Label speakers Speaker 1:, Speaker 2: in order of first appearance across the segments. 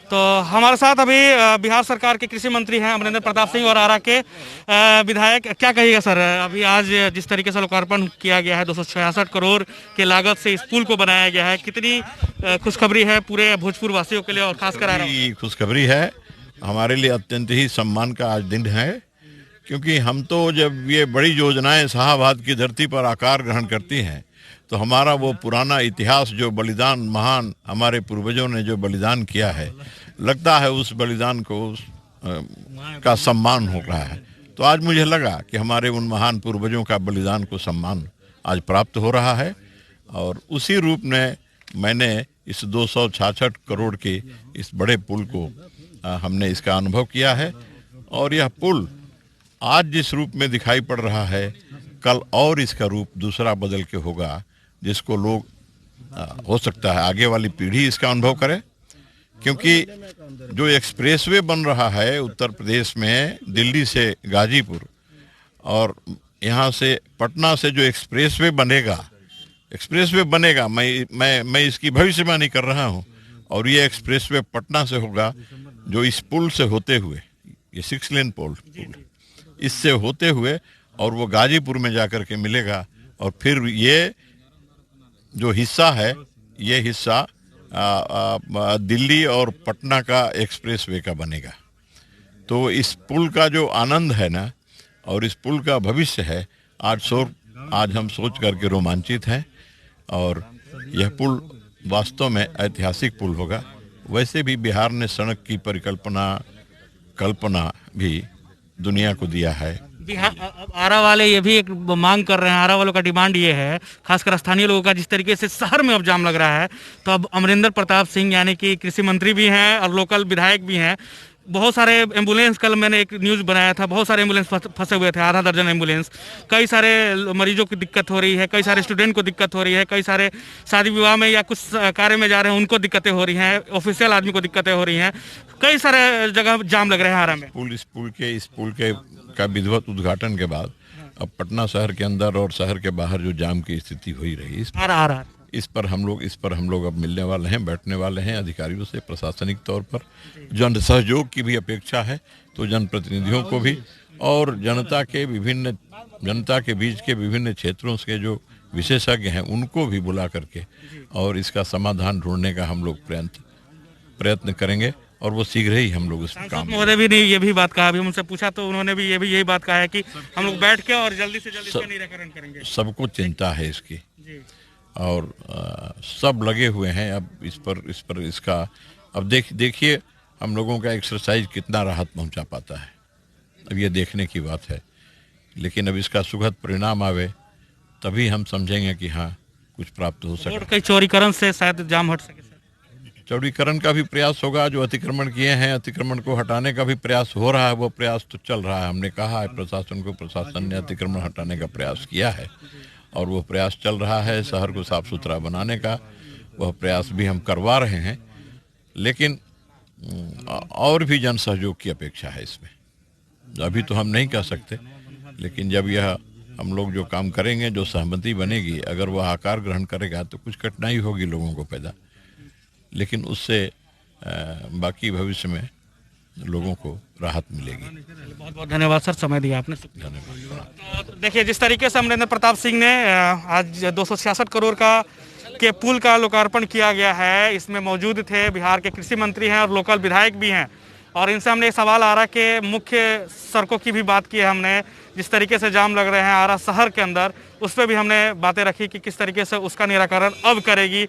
Speaker 1: तो हमारे साथ अभी बिहार सरकार के कृषि मंत्री हैं अमरिंदर प्रताप सिंह और आरा के विधायक। क्या कहिएगा सर, अभी आज जिस तरीके से लोकार्पण किया गया है 266 करोड़ के लागत से इस पुल को बनाया गया है, कितनी खुशखबरी है पूरे भोजपुर वासियों के लिए और खासकर आरा?
Speaker 2: खुशखबरी है, हमारे लिए अत्यंत ही सम्मान का आज दिन है, क्योंकि हम तो जब ये बड़ी योजनाएं शाहाबाद की धरती पर आकार ग्रहण करती हैं तो हमारा वो पुराना इतिहास, जो बलिदान, महान हमारे पूर्वजों ने जो बलिदान किया है, लगता है उस बलिदान को का सम्मान हो रहा है। तो आज मुझे लगा कि हमारे उन महान पूर्वजों का बलिदान को सम्मान आज प्राप्त हो रहा है, और उसी रूप में मैंने इस 266 करोड़ के इस बड़े पुल को हमने इसका अनुभव किया है। और यह पुल आज जिस रूप में दिखाई पड़ रहा है, कल और इसका रूप दूसरा बदल के होगा, जिसको लोग हो सकता है आगे वाली पीढ़ी इसका अनुभव करे। क्योंकि जो एक्सप्रेसवे बन रहा है उत्तर प्रदेश में, दिल्ली से गाजीपुर और यहाँ से पटना से जो एक्सप्रेसवे बनेगा, मैं इसकी भविष्यवाणी कर रहा हूँ। और ये एक्सप्रेसवे पटना से होगा, जो इस पुल से होते हुए, ये 6 लेन पुल इससे होते हुए और वो गाजीपुर में जाकर के मिलेगा, और फिर ये जो हिस्सा है, ये हिस्सा दिल्ली और पटना का एक्सप्रेसवे का बनेगा। तो इस पुल का जो आनंद है ना, और इस पुल का भविष्य है, आज हम सोच करके रोमांचित हैं। और यह पुल वास्तव में ऐतिहासिक पुल होगा। वैसे भी बिहार ने सड़क की कल्पना भी दुनिया को दिया है।
Speaker 1: बिहार आरा वाले ये भी एक मांग कर रहे हैं, आरा वालों का डिमांड ये है, खासकर स्थानीय लोगों का, जिस तरीके से शहर में अब जाम लग रहा है, तो अब अमरिंदर प्रताप सिंह यानी कि कृषि मंत्री भी हैं और लोकल विधायक भी हैं। बहुत सारे एम्बुलेंस, कल मैंने एक न्यूज़ बनाया था, बहुत सारे एम्बुलेंस फंसे हुए थे, आधा दर्जन एम्बुलेंस। कई सारे मरीजों की दिक्कत हो रही है, कई सारे स्टूडेंट को दिक्कत हो रही है, कई सारे शादी विवाह में या कुछ कार्य में जा रहे हैं उनको दिक्कतें हो रही हैं, ऑफिशियल आदमी को दिक्कतें हो रही हैं, कई सारे जगह जाम लग रहे हैं आरा में।
Speaker 2: इस पुल के का विधिवत उद्घाटन के बाद अब पटना शहर के अंदर और शहर के बाहर जो जाम की स्थिति हुई रही, इस पर हम लोग अब मिलने वाले हैं, बैठने वाले हैं अधिकारियों से। प्रशासनिक तौर पर जन सहयोग की भी अपेक्षा है, तो जनप्रतिनिधियों को भी और जनता के बीच के विभिन्न क्षेत्रों के जो विशेषज्ञ हैं उनको भी बुला करके और इसका समाधान ढूंढने का हम लोग प्रयत्न करेंगे, और वो शीघ्र ही हम लोग इस काम।
Speaker 1: महोदय भी नहीं ये भी बात कहा, अभी उनसे पूछा तो उन्होंने भी यही बात कहा है कि हम लोग बैठ के और जल्दी से जल्दी इसका निराकरण करेंगे।
Speaker 2: सबको चिंता है इसकी, और सब लगे हुए हैं अब इसका। अब देखिए हम लोगों का एक्सरसाइज कितना राहत पहुंचा पाता है, अब ये देखने की बात है। लेकिन अब इसका सुखद परिणाम आवे तभी हम समझेंगे कि हाँ कुछ प्राप्त हो सके।
Speaker 1: कई चौड़ीकरण से शायद जाम हट सके।
Speaker 2: चौड़ीकरण का भी प्रयास होगा, जो अतिक्रमण किए हैं अतिक्रमण को हटाने का भी प्रयास हो रहा है, वो प्रयास तो चल रहा है। हमने कहा है प्रशासन ने अतिक्रमण हटाने का प्रयास किया है और वो प्रयास चल रहा है। शहर को साफ सुथरा बनाने का वह प्रयास भी हम करवा रहे हैं, लेकिन और भी जन सहयोग की अपेक्षा है इसमें। अभी तो हम नहीं कह सकते, लेकिन जब यह हम लोग जो काम करेंगे, जो सहमति बनेगी, अगर वह आकार ग्रहण करेगा तो कुछ कठिनाई होगी लोगों को पैदा, लेकिन उससे बाकी भविष्य में लोगों को राहत मिलेगी।
Speaker 1: बहुत बहुत धन्यवाद सर, समय दिया आपने। धन्यवाद। तो देखिए जिस तरीके से अमरिंदर प्रताप सिंह ने आज 266 करोड़ के पुल का लोकार्पण किया गया है, इसमें मौजूद थे बिहार के कृषि मंत्री हैं और लोकल विधायक भी हैं, और इनसे हमने एक सवाल आरा के मुख्य सड़कों की भी बात की है हमने, जिस तरीके से जाम लग रहे हैं आरा शहर के अंदर, उस पर भी हमने बातें रखी कि किस तरीके से उसका निराकरण अब करेगी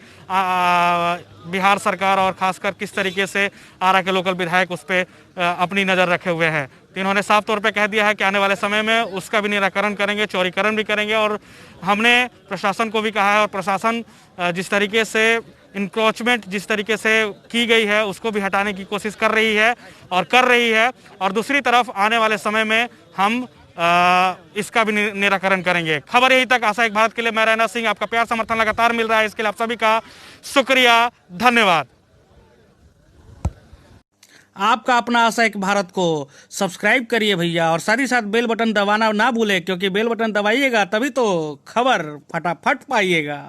Speaker 1: बिहार सरकार, और खासकर किस तरीके से आरा के लोकल विधायक उस पर अपनी नज़र रखे हुए हैं। तो इन्होंने साफ तौर पे कह दिया है कि आने वाले समय में उसका भी निराकरण करेंगे, चौड़ीकरण भी करेंगे। और हमने प्रशासन को भी कहा है, और प्रशासन जिस तरीके से इंक्रोचमेंट जिस तरीके से की गई है उसको भी हटाने की कोशिश कर रही है। और दूसरी तरफ आने वाले समय में हम इसका भी निराकरण करेंगे। खबर यही तक। आशा एक भारत के लिए मैं रैना सिंह, आपका प्यार समर्थन लगातार मिल रहा है, इसके लिए आप सभी का शुक्रिया, धन्यवाद। आपका अपना आशा एक भारत को सब्सक्राइब करिए भैया, और साथ ही साथ बेल बटन दबाना ना भूलें, क्योंकि बेल बटन दबाइएगा तभी तो खबर फटाफट पाइएगा।